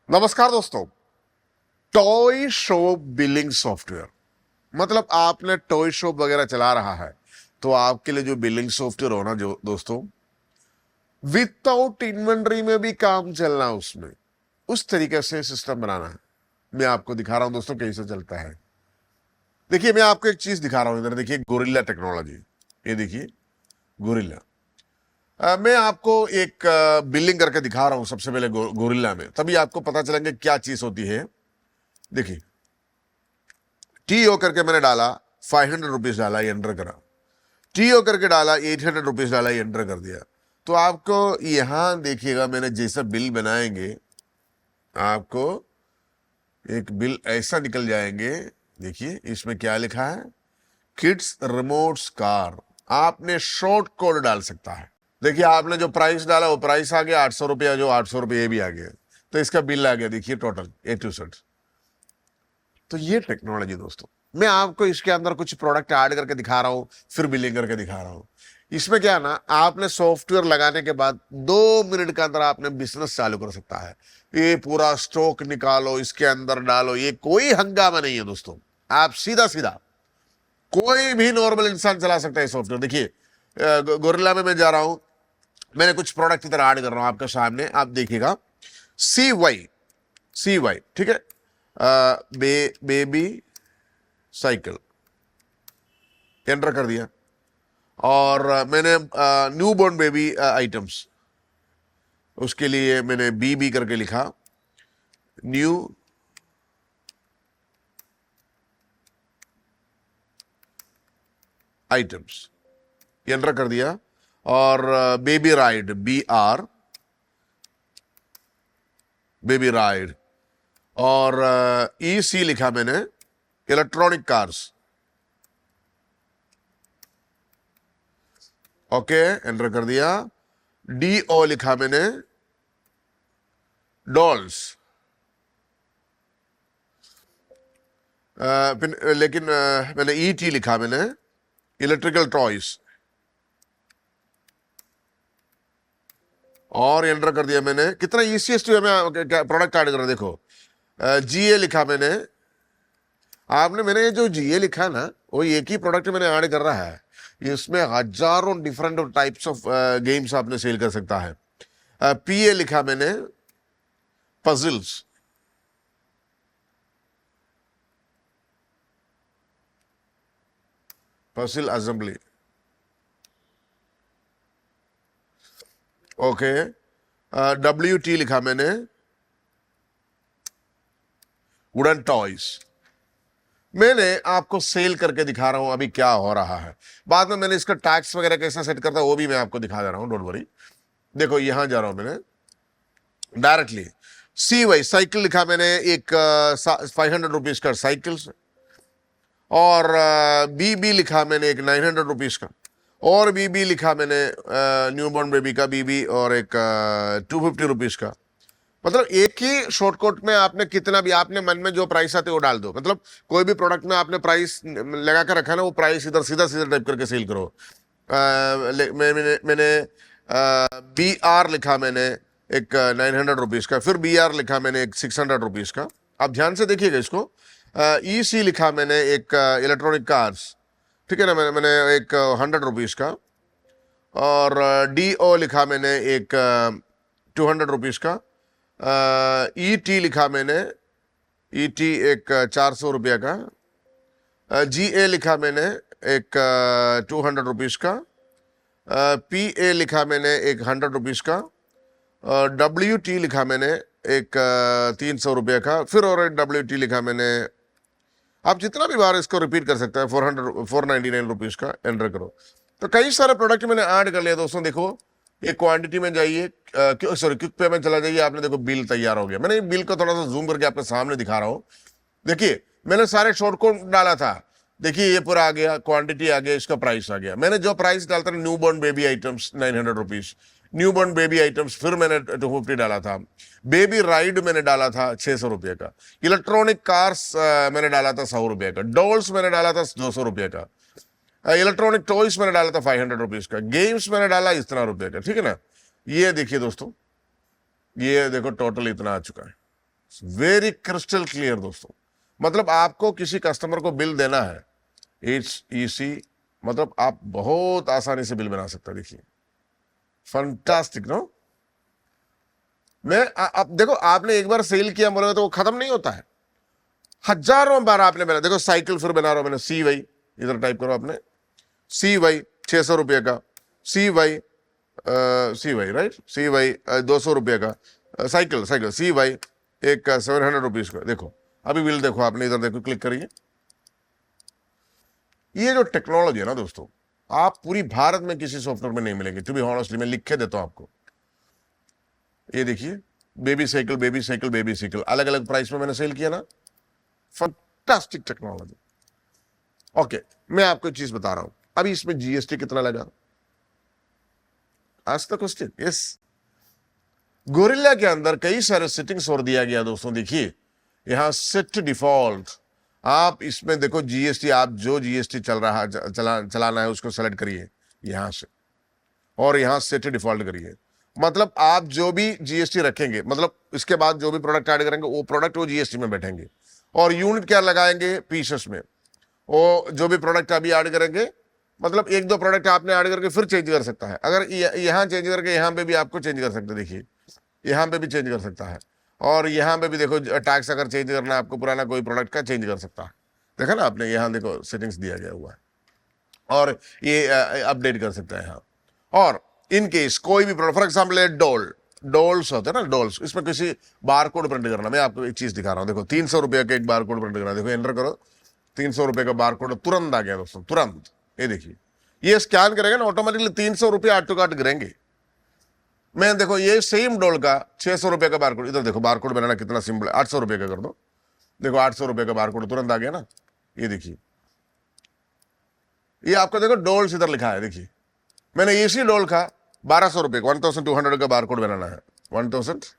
नमस्कार दोस्तों। Toy shop billing software मतलब आपने टॉय शॉप वगैरह चला रहा है तो आपके लिए जो बिलिंग सॉफ्टवेयर हो ना जो दोस्तों, विदाउट इन्वेंटरी में भी काम चलना है उसमें, उस तरीके से सिस्टम बनाना है। मैं आपको दिखा रहा हूं दोस्तों कैसे चलता है। देखिए मैं आपको एक चीज दिखा रहा हूं, इधर देखिए गोरिल्ला टेक्नोलॉजी। ये देखिए गोरिल्ला। मैं आपको एक बिलिंग करके दिखा रहा हूं सबसे पहले गोरिल्ला में, तभी आपको पता चलेंगे क्या चीज होती है। देखिए टीओ करके मैंने डाला, 500 रुपीज डाला, एंटर करा। टीओ करके डाला, 800 रुपीज डाला, एंटर कर दिया। तो आपको यहां देखिएगा, मैंने जैसा बिल बनाएंगे आपको एक बिल ऐसा निकल जाएंगे। देखिए इसमें क्या लिखा है, किड्स रिमोट्स कार। आपने शॉर्ट कोड डाल सकता है। देखिए आपने जो प्राइस डाला वो प्राइस आ गया 800 रुपया, जो 800 रुपये ये भी आ गया, तो इसका बिल आ गया। देखिए टोटल A to Z। तो ये टेक्नोलॉजी दोस्तों, मैं आपको इसके अंदर कुछ प्रोडक्ट ऐड करके दिखा रहा हूं, फिर बिलिंग करके दिखा रहा हूं। इसमें क्या है ना, आपने सॉफ्टवेयर लगाने के बाद 2 मिनट के अंदर आपने बिजनेस चालू कर सकता है। ये पूरा स्टॉक निकालो, इसके अंदर डालो, ये कोई हंगामा नहीं है दोस्तों। आप सीधा सीधा कोई भी नॉर्मल इंसान चला सकता है सॉफ्टवेयर। देखिए गोरिल्ला में मैं जा रहा हूं, मैंने कुछ प्रोडक्ट इधर ऐड कर रहा हूं आपके सामने, आप देखिएगा। CY ठीक है। बेबी साइकिल एंटर कर दिया। और मैंने न्यू बॉर्न बेबी आइटम्स, उसके लिए मैंने BB करके लिखा, न्यू आइटम्स, एंटर कर दिया। और baby ride, BR baby ride. और EC लिखा मैंने, इलेक्ट्रॉनिक कार्स। ओके एंटर कर दिया। DO लिखा मैंने, डॉल्स। लेकिन मैंने ET लिखा मैंने, इलेक्ट्रिकल टॉयज। और एंटर कर दिया मैंने। कितना ईसीएसटी में प्रोडक्ट ऐड कर रहा है देखो। GA लिखा मैंने। आपने मैंने ये जो GA लिखा ना, वो एक ही प्रोडक्ट मैंने ऐड कर रहा है। इसमें हजारों डिफरेंट टाइप्स ऑफ गेम्स आपने सेल कर सकता है। PA लिखा मैंने, puzzles. Puzzle assembly. Okay. WT लिखा मैंने, वुडन टॉयज। मैंने आपको सेल करके दिखा रहा हूं अभी क्या हो रहा है। बाद में मैंने इसका टैक्स वगैरह कैसा सेट करता है वो भी मैं आपको दिखा दे रहा हूं, डोंट वरी। देखो यहां जा रहा हूं मैंने डायरेक्टली। CY साइकिल लिखा मैंने, एक 500 रुपीज का साइकिल। और BB लिखा मैंने, एक 900 रुपीज का। और BB लिखा मैंने, न्यू बॉर्न बेबी का BB, और एक 250 रुपीज का। मतलब एक ही शॉर्टकट में आपने कितना भी, आपने मन में जो प्राइस आते वो डाल दो। मतलब कोई भी प्रोडक्ट में आपने प्राइस लगा कर रखा ना, वो प्राइस इधर सीधा सीधा टाइप करके सेल करो। मैंने BR लिखा मैंने, एक 900 रुपीज का। फिर BR लिखा मैंने, एक 600 रुपीज का। आप ध्यान से देखिएगा इसको। EC लिखा मैंने, एक इलेक्ट्रॉनिक कार्स, ठीक है ना, मैंने एक 100 रुपीज का। और DO लिखा मैंने, एक 200 रुपीज का। ET लिखा मैंने, ET एक 400 रुपया का। GA लिखा मैंने, एक 200 रुपीज का। PA लिखा मैंने, एक 100 रुपीज का। WT लिखा मैंने, एक 300 रुपया का। फिर और एक WT लिखा मैंने। आप जितना भी बार इसको रिपीट कर सकते हैं। 499 रुपीज का, एंटर करो। तो कई सारे प्रोडक्ट मैंने ऐड कर लिया दोस्तों। देखो ये क्वांटिटी में जाइए, सॉरी क्विक पे में चला जाइए। आपने देखो बिल तैयार हो गया। मैंने बिल को थोड़ा सा जूम करके आपके सामने दिखा रहा हूं। देखिए मैंने सारे शॉर्ट कोड डाला था। देखिए ये पूरा आ गया, क्वांटिटी आ गया, इसका प्राइस आ गया। मैंने जो प्राइस डालता था, new born baby items 900 rupees, new born baby items. फिर मैंने 250 डाला था। बेबी राइड मैंने डाला था 600 रुपये का। इलेक्ट्रॉनिक कार्स मैंने डाला था 100 रुपये का। डॉल्स मैंने डाला था 200 रुपये का। इलेक्ट्रॉनिक टॉयज मैंने डाला था 500 रुपीज का। गेम्स मैंने डाला इतना रुपये का, ठीक है ना। ये देखिए दोस्तों, ये देखो टोटल इतना आ चुका है। वेरी क्रिस्टल क्लियर दोस्तों। मतलब आपको किसी कस्टमर को बिल देना है, इट्स इजी, मतलब आप बहुत आसानी से बिल बना सकते हैं। देखिए फंटास्टिक नो। अब देखो, आपने एक बार सेल किया बोलेगा तो वो खत्म नहीं होता है, हजारों बार आपने बना। देखो साइकिल फिर बना रहा हूं मैंने, सी वाई, इधर टाइप करो आपने, सी वाई 600 रुपये का, सी वाई राइट, सी वाई 200 रुपये का साइकिल, सी वाई एक 700 रुपीज का। देखो अभी बिल देखो आपने, इधर देखो, क्लिक करिए। ये जो टेक्नोलॉजी है ना दोस्तों, आप पूरी भारत में किसी सॉफ्टवेयर में नहीं मिलेंगे। टू बी ऑनेस्टली मैं लिख के देता हूं आपको। ये देखिए बेबी साइकिल अलग अलग प्राइस में मैंने सेल किया ना, फंटास्टिक टेक्नोलॉजी। ओके, मैं आपको एक चीज बता रहा हूं, अभी इसमें जीएसटी कितना लगा, आज द क्वेश्चन। यस, गोरिल्ला के अंदर कई सारे सेटिंग्स और दिया गया दोस्तों। देखिए यहां सेट डिफॉल्ट, आप इसमें देखो जीएसटी, आप जो जीएसटी चलाना है उसको सेलेक्ट करिए यहां से, और यहां सेट डिफॉल्ट करिए। मतलब आप जो भी जीएसटी रखेंगे, मतलब इसके बाद जो भी प्रोडक्ट ऐड करेंगे वो प्रोडक्ट वो जीएसटी में बैठेंगे। और यूनिट क्या लगाएंगे, पीसेस में। वो जो भी प्रोडक्ट अभी ऐड करेंगे, मतलब एक दो प्रोडक्ट आपने ऐड करके फिर चेंज कर सकता है। अगर यहां चेंज करके यहां पे भी आपको चेंज कर सकते हैं। देखिए यहां पे भी चेंज कर सकता है, और यहां पे भी देखो टैक्स अगर चेंज करना है आपको, पुराना कोई प्रोडक्ट का चेंज कर सकता है। देखा ना आपने, यहां देखो सेटिंग्स दिया गया हुआ है, और ये अपडेट कर सकता है यहाँ। और इन केस कोई भी प्रोडक्ट, फॉर एग्जाम्पल डोल्स होते हैं ना, डोल्स, इसमें किसी बार कोड प्रिंट करना, मैं आपको एक चीज दिखा रहा हूँ। देखो 300 रुपये का एक बार कोड प्रिंट करना, देखो एंटर करो, 300 रुपये का बार कोड तुरंत आ गया दोस्तों, तुरंत। ये देखिए, ये स्कैन करेगा ना ऑटोमेटिकली 300 रुपये आठ टू काट गिरेंगे। मैं देखो ये सेम डोल का 600 रुपये का बार कोड, इधर देखो बार कोड बनाना कितना सिंपल है, 800 रुपये का कर दो, देखो 800 रुपये का बार कोड तुरंत आ गया ना। ये देखिए, ये आपका देखो डोल्स इधर लिखा है। देखिए मैंने इसी डोल का 1200 रुपये, 1200 का बार कोड बनाना है, 1200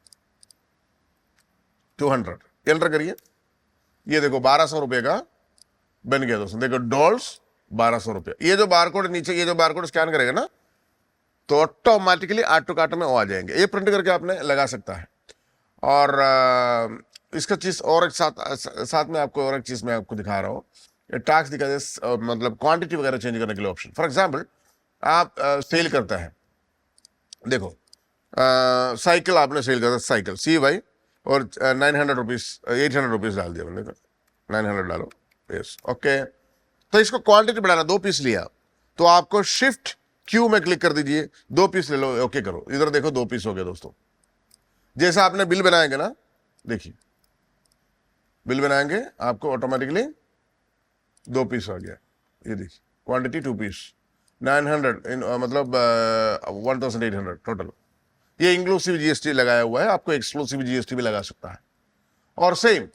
एंटर करिए। ये देखो 1200 रुपये का बन गया दोस्तों। देखो डॉल्स 1200 रुपये। ये जो बारकोड नीचे, ये जो बारकोड स्कैन करेगा ना तो ऑटोमेटिकली आठ टू कार्ट में आ जाएंगे। ये प्रिंट करके आपने लगा सकता है। और इसका चीज और एक साथ में आपको और एक चीज मैं आपको दिखा रहा हूँ, टैक्स दिखा दे, मतलब क्वांटिटी वगैरह चेंज करने के लिए ऑप्शन। फॉर एग्जाम्पल आप सेल करता है, देखो साइकिल आपने सेल करता है, साइकिल सी वाई, और 900 रुपीज 800 रुपीज डाल दिया मैंने, 900 डालो, यस ओके। तो इसको क्वांटिटी बढ़ाना, 2 पीस लिया तो आपको शिफ्ट क्यू में क्लिक कर दीजिए, 2 पीस ले लो, ओके करो। इधर देखो 2 पीस हो गया दोस्तों। जैसा आपने बिल बनाएंगे ना, देखिए बिल बनाएंगे आपको ऑटोमेटिकली 2 पीस आ गया। ये देखिए क्वांटिटी 2 पीस 900 मतलब 1800 टोटल। ये इंक्लूसिव जीएसटी लगाया हुआ है, आपको एक्सक्लूसिव जीएसटी भी लगा सकता है। और सेम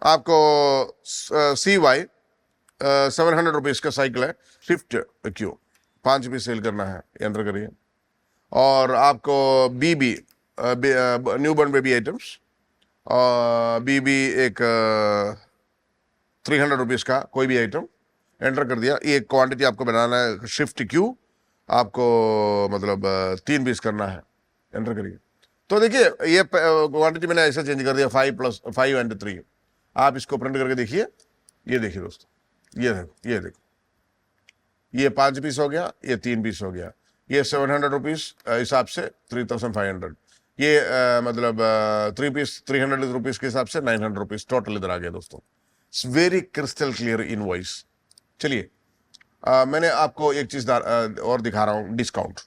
आपको सी वाई 700 रुपीज का साइकिल है, शिफ्ट क्यू 5 पीस सेल करना है, एंटर करिए। और आपको बीबी न्यू बॉर्न बेबी आइटम्स, बीबी एक 300 रुपीज का कोई भी आइटम, एंटर कर दिया। ये क्वांटिटी आपको बनाना है, शिफ्ट क्यू आपको मतलब 3 पीस करना है, एंटर करिए। तो देखिए ये क्वांटिटी मैंने ऐसा चेंज कर दिया, 5 + 5 एंड 3। आप इसको प्रिंट करके देखिए। ये देखिए दोस्तों, ये देखो, ये देखो, ये 5 पीस हो गया, ये 3 पीस हो गया। ये 700 रुपीज हिसाब से 3500, ये मतलब 3 पीस 300 रुपीज के हिसाब से 900 रुपीज टोटल इधर आ गया दोस्तों। It's very crystal clear invoice. चलिए मैंने आपको एक चीज और दिखा रहा हूं, डिस्काउंट।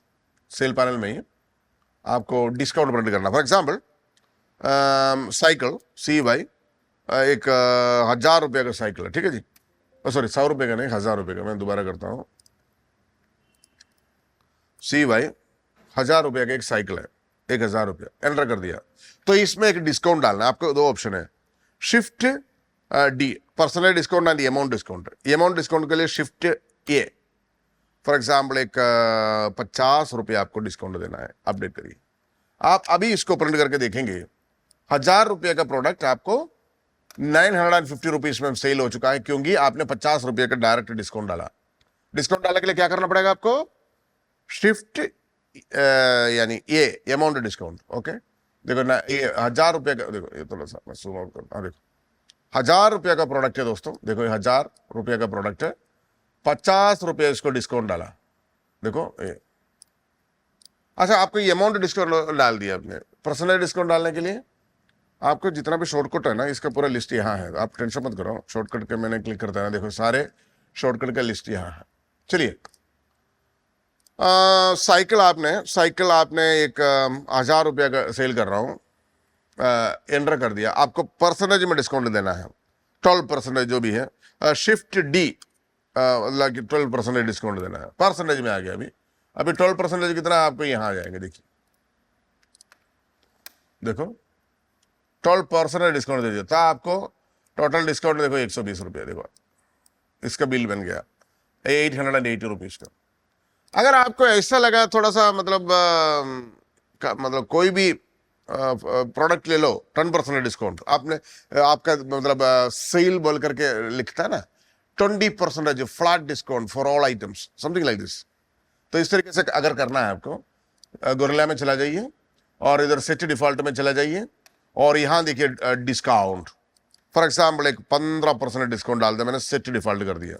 सेल पैनल में ही आपको डिस्काउंट प्रिंट करना। For example cycle C Y एक 1000 रुपये का साइकिल है, ठीक है जी, सॉरी 100 रुपये का नहीं, 1000 रुपये का। मैं दोबारा करता हूँ, सी वाई 1000 रुपये का एक साइकिल है, 1000 रुपये, एंटर कर दिया। तो इसमें एक डिस्काउंट डालना है आपको। 2 ऑप्शन है, shift D personal discount and amount discount. Amount discount के लिए शिफ्ट ए। फॉर एग्जाम्पल एक 50 रुपये आपको डिस्काउंट देना है, अपडेट करिए। आप अभी इसको प्रिंट करके देखेंगे, 1000 रुपये का प्रोडक्ट आपको 950 रुपीज में सेल हो चुका है, क्योंकि आपने 50 रुपये का डायरेक्ट डिस्काउंट डाला। डिस्काउंट डालने के लिए क्या करना पड़ेगा आपको, शिफ्ट यानी ए, अमाउंट डिस्काउंट, ओके। देखो ना, ये 1000 रुपये का, देखो ये थोड़ा सा मैं जूम आउट करता हूँ, देखो 1000 रुपये का प्रोडक्ट है दोस्तों, देखो ये 1000 रुपये का प्रोडक्ट है, 50 रुपये इसको डिस्काउंट डाला, देखो ये। अच्छा, आपको ये अमाउंट डिस्काउंट डाल दिया आपने, पर्सनल डिस्काउंट डालने के लिए आपको जितना भी शॉर्टकट है ना, इसका पूरा लिस्ट यहाँ है, आप टेंशन मत करो, शॉर्टकट के मैंने क्लिक करता है ना, देखो सारे शॉर्टकट का लिस्ट यहाँ है। चलिए, साइकिल आपने एक 1000 रुपया का सेल कर रहा हूँ, एंटर कर दिया, आपको परसेंटेज में डिस्काउंट देना है, 12% जो भी है, शिफ्ट डी 12% डिस्काउंट देना है, परसेंटेज में आ गया। अभी 12% कितना आपको यहाँ आ जाएंगे, देखिए देखो 12% डिस्काउंट दे दिया था आपको, टोटल डिस्काउंट देखो 120 रुपया, देखो इसका बिल बन गया 880 रुपीज का। अगर आपको ऐसा लगा थोड़ा सा मतलब कोई भी प्रोडक्ट ले लो 10% डिस्काउंट, आपने आपका मतलब सेल बोल करके लिखता है ना, 20% flat discount for all items, something like this. तो इस तरीके से अगर करना है आपको, गोरिल्ला में चला जाइए और इधर सेट डिफॉल्ट में चला जाइए और यहाँ देखिए डिस्काउंट, फॉर एग्जाम्पल एक 15% डिस्काउंट डाल दिया मैंने, सेट डिफॉल्ट कर दिया,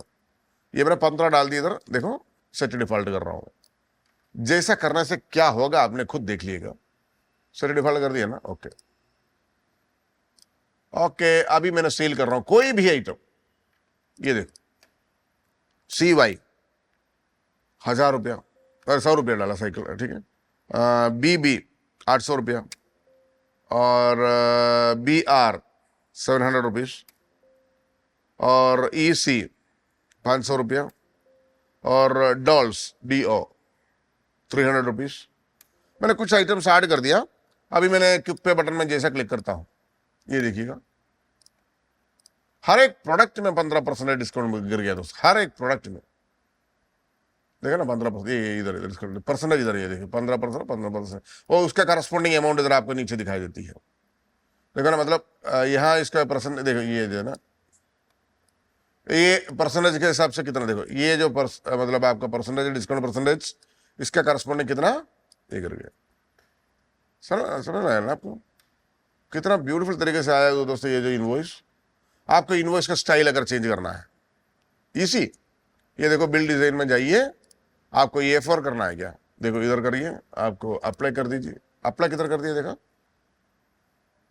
ये मैंने 15 डाल दिया, इधर देखो सेट डिफॉल्ट कर रहा हूं। जैसा करने से क्या होगा आपने खुद देख लीजिएगा। सेट डिफॉल्ट कर दिया ना, ओके ओके। अभी मैंने सेल कर रहा हूं कोई भी आइटम, ये देखो CY 1000 रुपया और 100 रुपया डाला साइकिल, ठीक है। BB 800 रुपया और BR 700 रुपीज और EC 500 रुपया और डॉल्स DO 300 रुपीज। मैंने कुछ आइटम्स ऐड कर दिया। अभी मैंने क्लिक पे बटन में जैसा क्लिक करता हूं, ये देखिएगा हर एक प्रोडक्ट में 15% डिस्काउंट गिर गया दोस्त, हर एक प्रोडक्ट में देखा ना 15%, ये इधर डिस्काउंट परसेंटेज इधर, ये देखिए 15% और उसका करस्पॉन्डिंग अमाउंट इधर आपको नीचे दिखाई देती है, देखो ना। मतलब यहाँ इसका परसेंट देखो, ये जो है ना, ये परसेंटेज के हिसाब से कितना, देखो ये जो मतलब आपका परसेंटेज डिस्काउंट परसेंटेज, इसका करस्पॉन्डिंग कितना ये कर गया। समझ आया ना आपको, कितना ब्यूटीफुल तरीके से आया दोस्तों ये जो इनवॉइस। आपको इनवॉइस का स्टाइल अगर चेंज करना है, इसी ये देखो बिल डिजाइन में जाइए, आपको ये A4 करना है क्या, देखो इधर करिए, आपको अप्लाई कर दीजिए, अप्लाई किधर कर दिया देखा,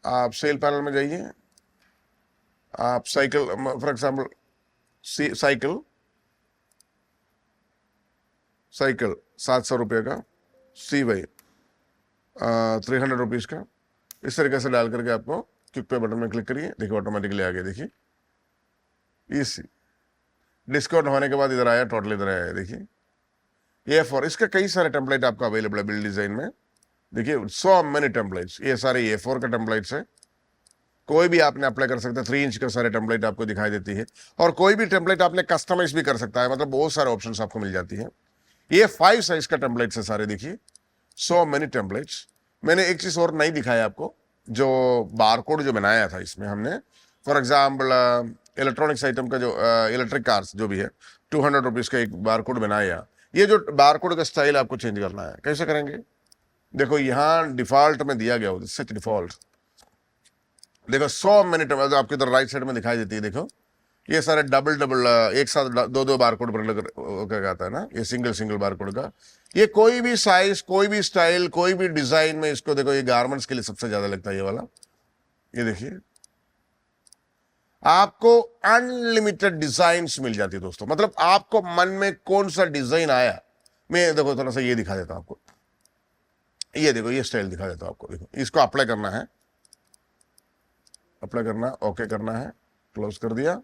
आप सेल पैनल में जाइए, आप साइकिल फॉर एग्जाम्पल साइकिल 700 रुपये का, CY 300 रुपीज का, इस तरीके से डाल करके आपको क्लिक पे बटन में क्लिक करिए, देखिए ऑटोमेटिकली आ गया, देखिए इसी डिस्काउंट होने के बाद इधर आया, टोटल इधर आया, देखिए A4। इसके कई सारे टेम्पलेट आपको अवेलेबल है बिल डिजाइन में, देखिए सो मेनी टेम्पलेट्स, ये सारे A4 का टेम्पलेट्स है, कोई भी आपने अप्लाई कर सकता है, 3 इंच का सारे टेम्पलेट आपको दिखाई देती है, और कोई भी टेम्पलेट आपने कस्टमाइज भी कर सकता है, मतलब बहुत सारे ऑप्शंस आपको मिल जाती है। ये 5 साइज का टेम्पलेट्स है सारे, देखिए सो मेनी टेम्पलेट्स। मैंने एक चीज और नहीं दिखाया आपको, जो बारकोड जो बनाया था इसमें हमने, फॉर एग्जाम्पल इलेक्ट्रॉनिक्स आइटम का जो इलेक्ट्रिक कार्स जो भी है, 200 रुपीज का एक बारकोड बनाया। ये जो बारकोड का स्टाइल आपको चेंज करना है, कैसे करेंगे, देखो यहाँ डिफॉल्ट में दिया गया हो, सेट डिफॉल्ट, देखो 100 मिनट में आपके इधर राइट साइड में दिखाई देती है, देखो ये सारे डबल एक साथ दो बारकोड पर आता है ना, ये सिंगल बारकोड का। ये कोई भी साइज, कोई भी स्टाइल, कोई भी डिजाइन में इसको देखो, ये गारमेंट्स के लिए सबसे ज्यादा लगता है ये वाला, ये देखिए आपको अनलिमिटेड डिजाइन्स मिल जाती है दोस्तों। मतलब आपको मन में कौन सा डिजाइन आया, मैं देखो थोड़ा सा ये दिखा देता हूं आपको, ये देखो ये स्टाइल दिखा देता हूं आपको, देखो इसको अप्लाई करना है, अप्लाई करना, ओके करना है, क्लोज कर दिया।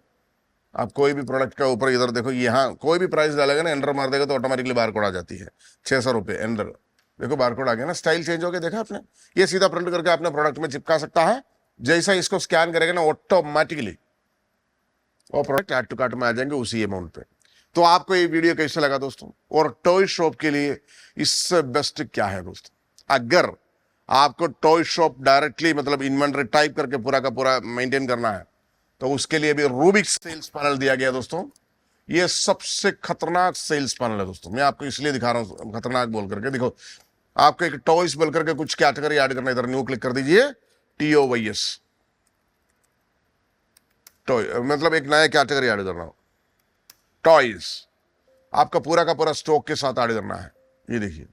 आप कोई भी प्रोडक्ट का ऊपर इधर देखो, यहाँ कोई भी प्राइस डालेगा ना, एंटर मार देगा तो ऑटोमेटिकली बारकोड आ जाती है, 600 रुपये एंटर, देखो बारकोड आ गया ना, स्टाइल चेंज हो गया, देखा आपने। ये सीधा प्रिंट करके अपने प्रोडक्ट में चिपका सकता है, जैसा इसको स्कैन करेगा ना ऑटोमेटिकली वो प्रोडक्ट ऐड टू कार्ट में आ जाएंगे उसी अमाउंट पे। तो आपको ये वीडियो कैसे लगा दोस्तों, और टॉय शॉप के लिए इससे बेस्ट क्या है दोस्तों, अगर आपको टॉय शॉप डायरेक्टली मतलब इन्वेंटरी टाइप करके पूरा का पूरा मेंटेन करना है, तो उसके लिए भी रूबिक सेल्स पैनल दिया गया दोस्तों। ये सबसे खतरनाक सेल्स पैनल है दोस्तों, मैं आपको इसलिए दिखा रहा हूं खतरनाक बोल करके, देखो आपको एक टॉयस बोल करके कुछ कैटेगरी ऐड करना, इधर न्यू क्लिक कर दीजिए, TOYS, टॉय, मतलब एक नया कैटेगरी ऐड करना हो, टॉयज। आपका पूरा का पूरा स्टॉक के साथ ऐड करना है। ये देखिए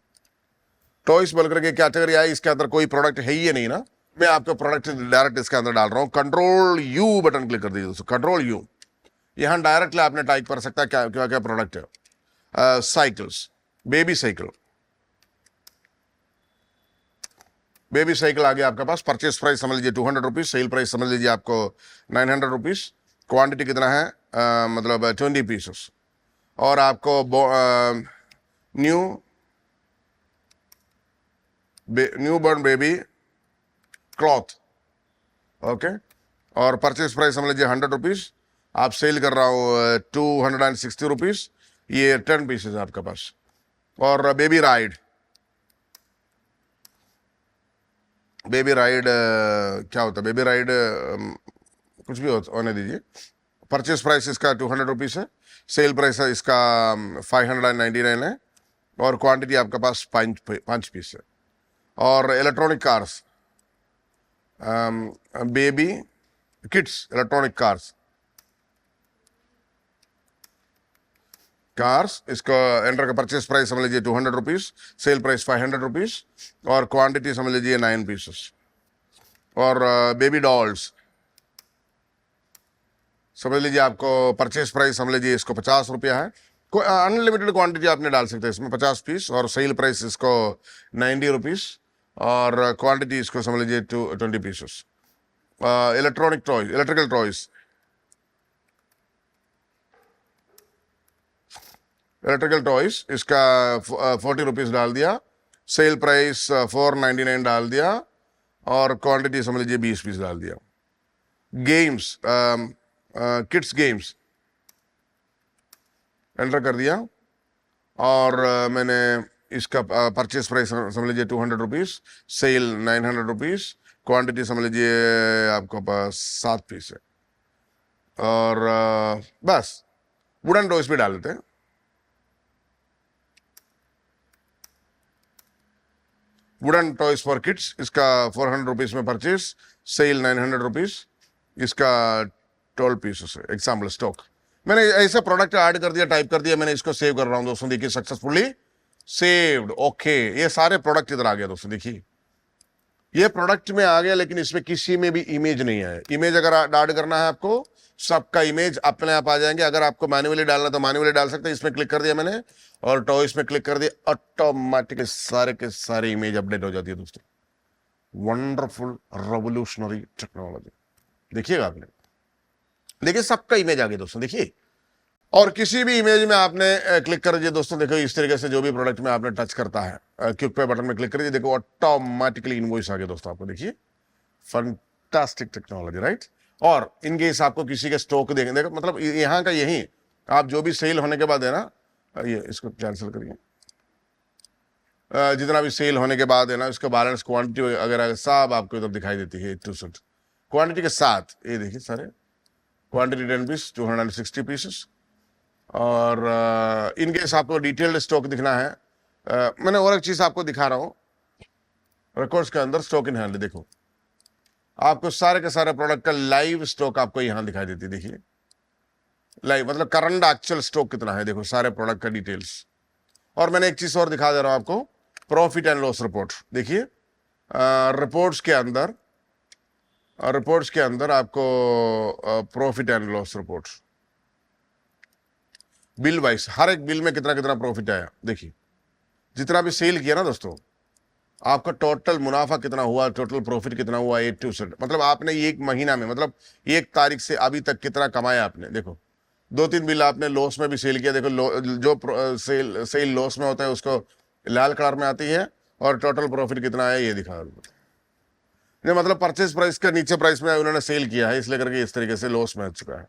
टॉयस बोल करके कैटेगरी आई, इसके अंदर कोई प्रोडक्ट है ही नहीं ना, मैं आपका प्रोडक्ट डायरेक्ट इसके अंदर डाल रहा हूं। कंट्रोल यू बटन क्लिक कर दीजिए दोस्तों, कंट्रोल यू, यहां डायरेक्टली आपने टाइप कर सकता है क्या क्या क्या प्रोडक्ट है। Cycles, baby cycle, baby cycle आ गया आपके पास। परचेस प्राइस समझ लीजिए 200 रुपीज, सेल प्राइस समझ लीजिए आपको 900 रुपीज, क्वांटिटी कितना है, मतलब 20 पीसेस, और आपको new new born baby cloth, okay, और परचेस प्राइस समझ लीजिए 100 रुपीज, आप सेल कर रहा हूँ 260 रुपीज, ये 10 पीसेस है आपके पास। और बेबी राइड, बेबी राइड क्या होता है, बेबी राइड कुछ भी होने दीजिए। परचेस प्राइस इसका 200 रुपीज है, सेल प्राइस है इसका 599 है, और क्वांटिटी आपके पास 5 पीस है। और electronic cars, baby kids electronic cars, इसका एंटर का परचेस प्राइस समझ लीजिए 200 रुपीज, सेल प्राइस 500 रुपीज, और क्वांटिटी समझ लीजिए 9 पीसेस। और बेबी डॉल्स समझ लीजिए आपको परचेस प्राइस समझ लीजिए इसको 50 रुपया है, अनलिमिटेड क्वांटिटी आपने डाल सकते हैं इसमें 50 पीस, और सेल प्राइस इसको 90 रुपीज, और क्वांटिटी इसको समझ लीजिए 20 pieces. Electronic toys, electrical toys, electrical toys इसका 40 रुपीज डाल दिया, सेल प्राइस 499 डाल दिया, और क्वांटिटी समझ लीजिए 20 पीस डाल दिया। गेम्स, किड्स गेम्स एंटर कर दिया, और मैंने इसका परचेस प्राइस समझ लीजिए 200 रुपीज, सेल 900 रुपीज, क्वांटिटी समझ लीजिए आपको पास 7 पीस है। और बस वुडन टॉयज भी डाल देते हैं, वुडन टॉयज फॉर किड्स, इसका 400 रुपीज में परचेस, सेल 900 रुपीज, इसका 12 पीसेस है, एग्जाम्पल स्टॉक। मैंने ऐसा प्रोडक्ट ऐड कर दिया, टाइप कर दिया, मैंने इसको सेव कर रहा हूं दोस्तों, देखिए सक्सेसफुली सेव्ड, ओके। ये सारे प्रोडक्ट इधर आ गया दोस्तों, देखिए ये प्रोडक्ट में आ गया, लेकिन इसमें किसी में भी इमेज नहीं है। इमेज अगर ऐड करना है आपको, सबका इमेज अपने आप आ जाएंगे। अगर आपको मैन्युअली डालना तो मैन्युअली डाल सकते हैं, इसमें क्लिक कर दिया मैंने, और टॉयस में क्लिक कर दिया, ऑटोमेटिक सारे के सारे इमेज अपडेट हो जाती है दोस्तों। वंडरफुल रेवोल्यूशनरी टेक्नोलॉजी, देखिएगा आपने, देखिए सबका इमेज आ गया दोस्तों, देखिए। और किसी भी इमेज में आपने क्लिक कर दीजिए दोस्तों, देखो इस तरीके से जो भी प्रोडक्ट में आपने टच करता है, क्लिक पे बटन में क्लिक करिए, देखो ऑटोमेटिकली इनवॉइस आ गया दोस्तों आपको, देखिए फंटास्टिक टेक्नोलॉजी, राइट। और इन केस आपको किसी के स्टॉक देखें, देखो मतलब यहाँ का यही, आप जो भी सेल होने के बाद है ना, ये इसको कैंसिल करिए, जितना भी सेल होने के बाद है ना, इसका बैलेंस क्वांटिटी वगैरह सब आपको इधर दिखाई देती है, 2 क्वांटिटी के साथ। ये देखिए सारे क्वांटिटी 10 पीस, 260 पीसेस। और इनकेस आपको डिटेल्ड स्टॉक दिखना है, मैंने और एक चीज आपको दिखा रहा हूं, रिकॉर्ड्स के अंदर स्टॉक इन हैंड, देखो आपको सारे के सारे प्रोडक्ट का लाइव स्टॉक आपको यहां दिखाई देती है, देखिए लाइव मतलब करंट एक्चुअल स्टॉक कितना है, देखो सारे प्रोडक्ट का डिटेल्स। और मैंने एक चीज और दिखा दे रहा हूं आपको, प्रॉफिट एंड लॉस रिपोर्ट, देखिए रिपोर्ट्स के अंदर आपको profit and loss report, bill wise, हर एक बिल में कितना कितना प्रॉफिट आया, देखिए जितना भी सेल किया ना दोस्तों, आपका टोटल मुनाफा कितना हुआ, टोटल प्रॉफिट कितना हुआ, A to Z, मतलब आपने एक महीना में, मतलब 1 तारीख से अभी तक कितना कमाया आपने। देखो 2-3 बिल आपने लॉस में भी सेल किया, देखो जो सेल लॉस में होता है उसको लाल कलर में आती है, और टोटल प्रॉफिट कितना है ये दिखा, मतलब परचेज प्राइस के नीचे प्राइस में उन्होंने सेल किया है, इसलिए करके इस तरीके से लॉस में आ चुका है।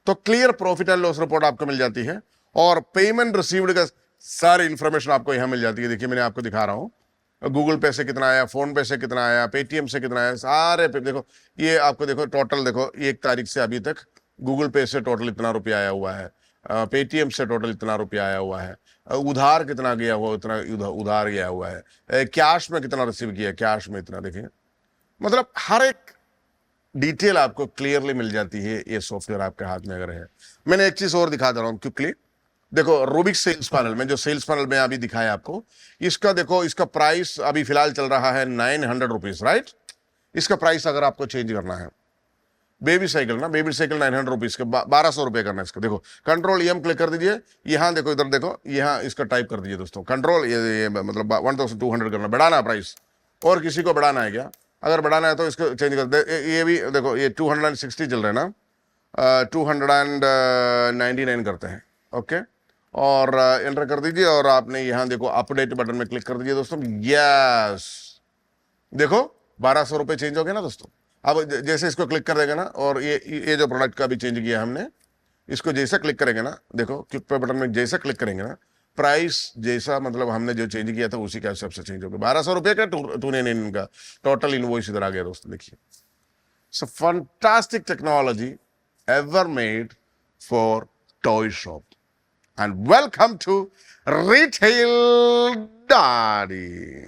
तो clear profit and loss report आपको मिल जाती है, और पेमेंट रिसीव्ड का सारी इंफॉर्मेशन आपको यहां मिल जाती है। देखिए मैंने आपको दिखा रहा हूं, गूगल पे से कितना आया, फोन पे से कितना आया, पेटीएम से कितना आया, सारे पे देखो, ये आपको देखो टोटल, देखो 1 तारीख से अभी तक गूगल पे से टोटल इतना रुपया आया हुआ है, पेटीएम से टोटल इतना रुपया आया हुआ है, उधार कितना गया हुआ, उतना उधार गया हुआ है, कैश में कितना रिसीव किया, कैश में इतना, देखें मतलब हर एक डिटेल आपको क्लियरली मिल जाती है ये सॉफ्टवेयर आपके हाथ में अगर है। मैंने एक चीज और दिखा दे रहा हूं क्विकली, देखो रूबिक सेल्स पैनल में, जो सेल्स पैनल में अभी दिखाया आपको, इसका देखो, इसका प्राइस अभी फिलहाल चल रहा है 900 रुपीज, राइट। इसका प्राइस अगर आपको चेंज करना है, बेबी साइकिल ना, बेबी साइकिल 900 रुपीज के 1200 रुपए करना है इसका। देखो कंट्रोल एम क्लिक कर दीजिए, यहां देखो, इधर देखो, यहां इसका टाइप कर दीजिए दोस्तों, कंट्रोल ये मतलब 1200 करना, बढ़ाना प्राइस। और किसी को बढ़ाना है क्या? अगर बढ़ाना है तो इसको चेंज कर दे, ये भी देखो, ये 260 चल रहे हैं ना, 299 करते हैं, ओके। और एंटर कर दीजिए, और आपने यहां देखो अपडेट बटन में क्लिक कर दीजिए दोस्तों, यस, देखो 1200 रुपए चेंज हो गए ना दोस्तों। अब जैसे इसको क्लिक कर देगा ना, और ये जो प्रोडक्ट का भी चेंज किया हमने, इसको जैसा क्लिक करेंगे ना, देखो क्लिक पे बटन में जैसा क्लिक करेंगे ना, प्राइस जैसा मतलब हमने जो चेंज किया था उसी के हिसाब से चेंज हो गया। 1200 रुपए का 299 का टोटल इनवॉइस इधर आ गया दोस्तों, देखिए। So fantastic technology ever made for toy shop, and welcome to retail daddy.